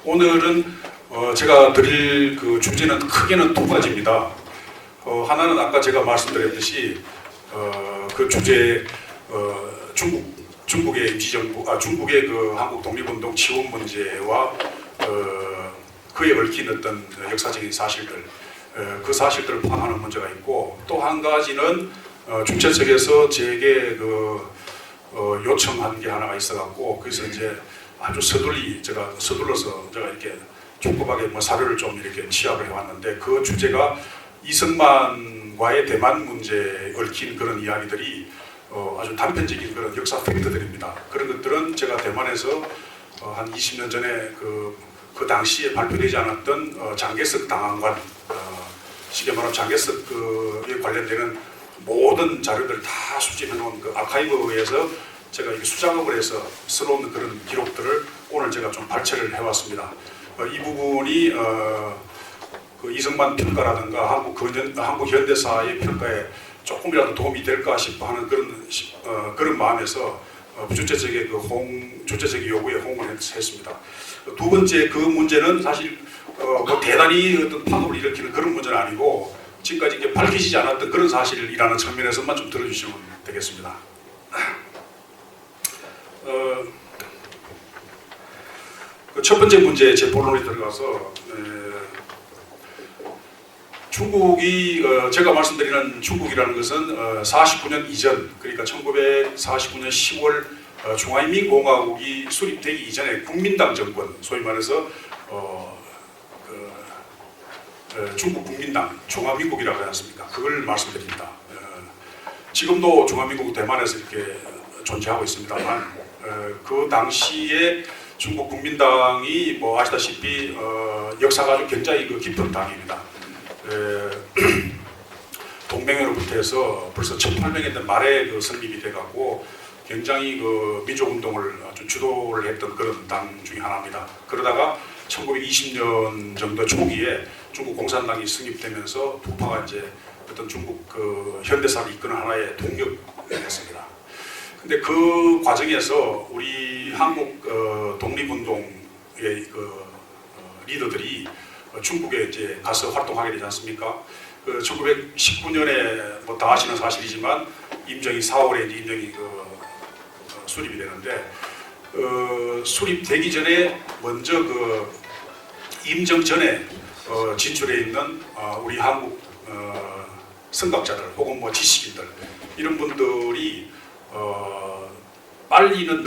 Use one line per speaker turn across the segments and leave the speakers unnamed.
오늘은 제가 드릴 그 주제는 크게는 두 가지입니다. 하나는 아까 제가 말씀드렸듯이 그 주제 중국의 임시정부, 중국의 그 한국 독립운동 지원 문제와 그에 얽힌 어떤 역사적인 사실들, 그 사실들을 포함하는 문제가 있고, 또 한 가지는 주최 측에서 제게 요청한 게 하나가 있어갖고, 그래서 이제 아주 서둘러서 제가 이렇게 촘촘하게 사료를 좀 이렇게 취합을 해왔는데, 그 주제가 이승만과의 대만 문제에 얽힌 그런 이야기들이 아주 단편적인 그런 역사 팩트들입니다. 그런 것들은 제가 대만에서 한 20년 전에 그 당시에 발표되지 않았던 장개석 당한관, 쉽게 말하면 장개석에 관련되는 모든 자료들을 다 수집해 놓은 그 아카이브에서 제가 이게 수작업을 해서 써놓은 그런 기록들을 오늘 제가 좀 발췌를 해왔습니다. 이 부분이 그 이승만 평가라든가 한국 현대사의 평가에 조금이라도 도움이 될까 싶어 하는 그런 마음에서 주최 측의 요구에 호응을 했습니다. 두 번째 그 문제는 사실 대단히 어떤 파급을 일으키는 그런 문제는 아니고, 지금까지 이게 밝혀지지 않았던 그런 사실이라는 측면에서만 좀 들어주시면 되겠습니다. 그 첫 번째 문제 제 본론에 들어가서 중국이 제가 말씀드리는 중국이라는 것은 49년 이전, 그러니까 1949년 10월 중화인민공화국이 수립되기 이전에 국민당 정권, 소위 말해서 중국 국민당, 중화민국이라고 하지 않습니까? 그걸 말씀드립니다. 지금도 중화민국 대만에서 이렇게 존재하고 있습니다만, 그 당시에 중국 국민당이 아시다시피 역사가 아주 굉장히 깊은 당입니다. 동맹회로부터 해서 벌써 1800년대 말에 설립이 돼갖고 굉장히 민족운동을 아주 주도를 했던 그런 당 중에 하나입니다. 그러다가 1920년 정도 초기에 중국 공산당이 승립되면서 북파가 이제 어떤 중국 현대사를 이끄는 하나의 동력이었습니다. 근데 그 과정에서 우리 한국 독립운동의 리더들이 중국에 이제 가서 활동하게 되지 않습니까? 1919년에 다 아시는 사실이지만 임정이 4월에 이제 임정이 수립이 되는데, 수립되기 전에 먼저 임정 전에 진출해 있는 우리 한국 선각자들 혹은 지식인들, 이런 분들이 빨리는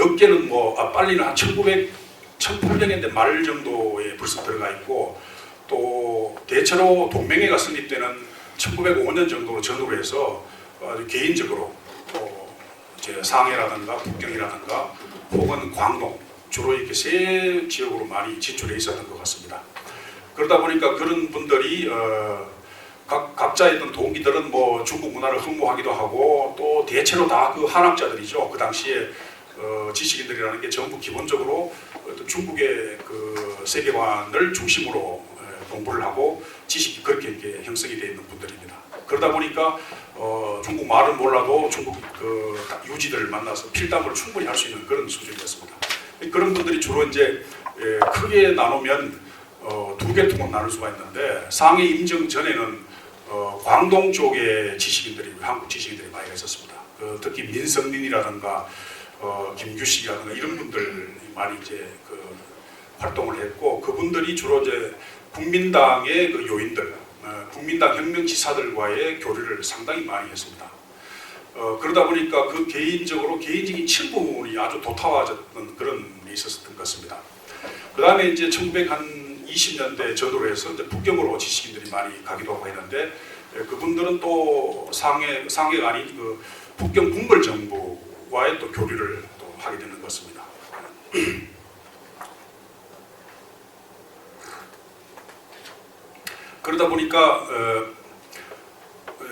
한 1800년대 말 정도에 벌써 들어가 있고, 또 대체로 동맹회가 설립되는 1905년 정도로 전후로 해서 아주 개인적으로 이제 상해라든가 북경이라든가 혹은 광동, 주로 이렇게 세 지역으로 많이 진출해 있었던 것 같습니다. 그러다 보니까 그런 분들이 각자의 어떤 동기들은 중국 문화를 흠모하기도 하고, 또 대체로 다 그 한학자들이죠. 그 당시에 지식인들이라는 게 전부 기본적으로 어떤 중국의 세계관을 중심으로 공부를 하고 지식이 그렇게 이렇게 형성이 되어 있는 분들입니다. 그러다 보니까 중국 말은 몰라도 중국 유지들을 만나서 필담을 충분히 할 수 있는 그런 수준이었습니다. 그런 분들이 주로 이제 크게 나누면 두 계통으로 나눌 수가 있는데, 상해 임정 전에는 광동 쪽의 지식인들이, 한국 지식인들이 많이 있었습니다. 특히 민성린이라든가 김규식이라든가 이런 분들 많이 이제 활동을 했고, 그분들이 주로 이제 국민당의 요인들, 국민당 혁명지사들과의 교류를 상당히 많이 했습니다. 그러다 보니까 개인적인 친분이 아주 도타와졌던 그런 일이 있었던 것 같습니다. 그 다음에 이제 1920년대 전후로 해서 이제 북경으로 지식인들이 많이 가기도 하고 했는데, 그분들은 또 상해가 아닌 북경 군벌정부와의 또 교류를 또 하게 되는 것 같습니다. 그러다 보니까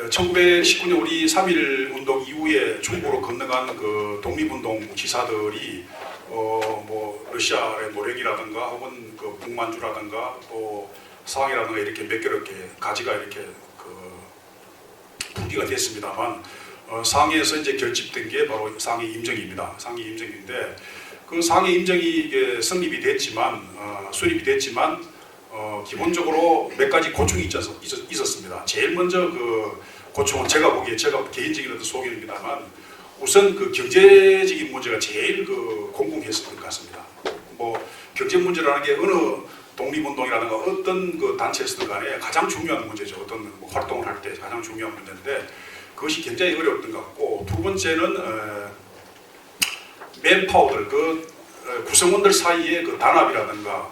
1919년 우리 3.1 운동 이후에 중국으로 건너간 독립운동 지사들이 러시아의 노력이라든가 혹은 북만주라든가 또 상해라든가 이렇게 몇 개로 이렇게 가지가 이렇게 분기가 됐습니다만, 상해에서 이제 결집된 게 바로 상해 임정입니다. 상해 임정인데, 그 상해 임정이 이게 수립이 됐지만 기본적으로 몇 가지 고충이 있었습니다. 제일 먼저 그 고충은 제가 개인적인 어떤 소견입니다만 우선 그 경제적인 문제가 제일 그 공공했었던 것 같습니다. 뭐 경제 문제라는 게 어느 독립운동이라든가 어떤 그 단체에서든 간에 가장 중요한 문제죠. 어떤 뭐 활동을 할 때 가장 중요한 문제인데 그것이 굉장히 어려웠던 것 같고 두 번째는 맨파워들 구성원들 사이의 그 단합이라든가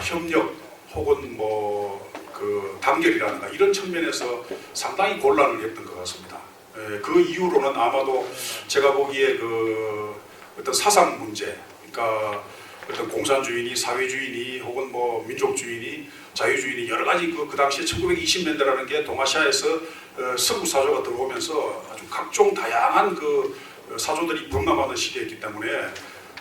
협력 혹은 뭐 그 단결이라든가 이런 측면에서 상당히 곤란을 했던 것 같습니다. 그 이후로는 아마도 제가 보기에 그 어떤 사상 문제, 그러니까 어떤 공산주의니 사회주의니 혹은 뭐 민족주의니 자유주의니 여러 가지 그 당시에 1920년대라는 게 동아시아에서 서구 사조가 들어오면서 아주 각종 다양한 그 사조들이 범람하는 시기였기 때문에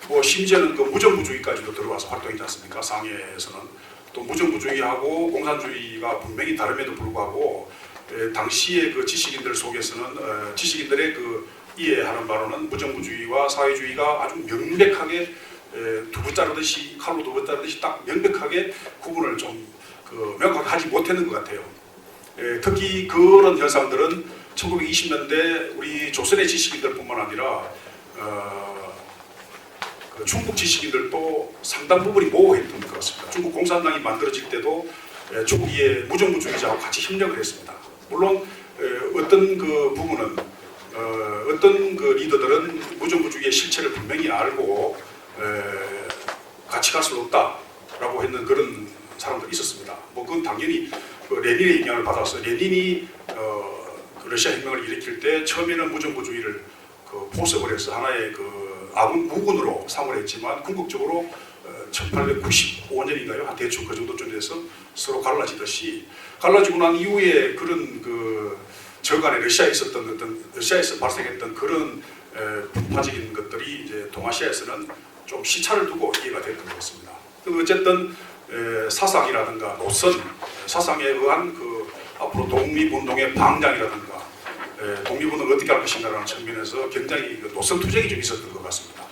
뭐 심지어는 그 무정부주의까지도 들어와서 활동했지 않습니까? 상해에서는 또 무정부주의하고 공산주의가 분명히 다름에도 불구하고 당시의 그 지식인들 속에서는 지식인들의 그 이해하는 바로는 무정부주의와 사회주의가 아주 명백하게 두부 자르듯이 칼로 두부 자르듯이 딱 명백하게 구분을 좀 명확하게 하지 못했는 것 같아요. 특히 그런 현상들은 1920년대 우리 조선의 지식인들뿐만 아니라 그 중국 지식인들도 상당 부분이 모호했던 것 같습니다. 중국 공산당이 만들어질 때도 중국의 무정부주의자하고 같이 협력을 했습니다. 물론 어떤 그 부분은 어떤 그 리더들은 무정부주의의 실체를 분명히 알고 같이 갈 수 없다라고 했는 그런 사람들이 있었습니다. 뭐 그건 당연히 그 레닌의 영향을 받아서 레닌이 그 러시아 혁명을 일으킬 때 처음에는 무정부주의를 그 포섭을 해서 하나의 그 아군 무군으로 삼을 했지만 궁극적으로 1895년인가요? 한 대충 그 정도쯤 돼서 서로 갈라지고 난 이후에 그런 그 저간에 러시아에서 발생했던 그런 분파적인 것들이 이제 동아시아에서는 좀 시차를 두고 이해가 됐던 것 같습니다. 어쨌든 사상이라든가 노선, 사상에 의한 그 앞으로 독립운동의 방향이라든가 독립운동을 어떻게 할 것인가라는 측면에서 굉장히 노선 투쟁이 좀 있었던 것 같습니다.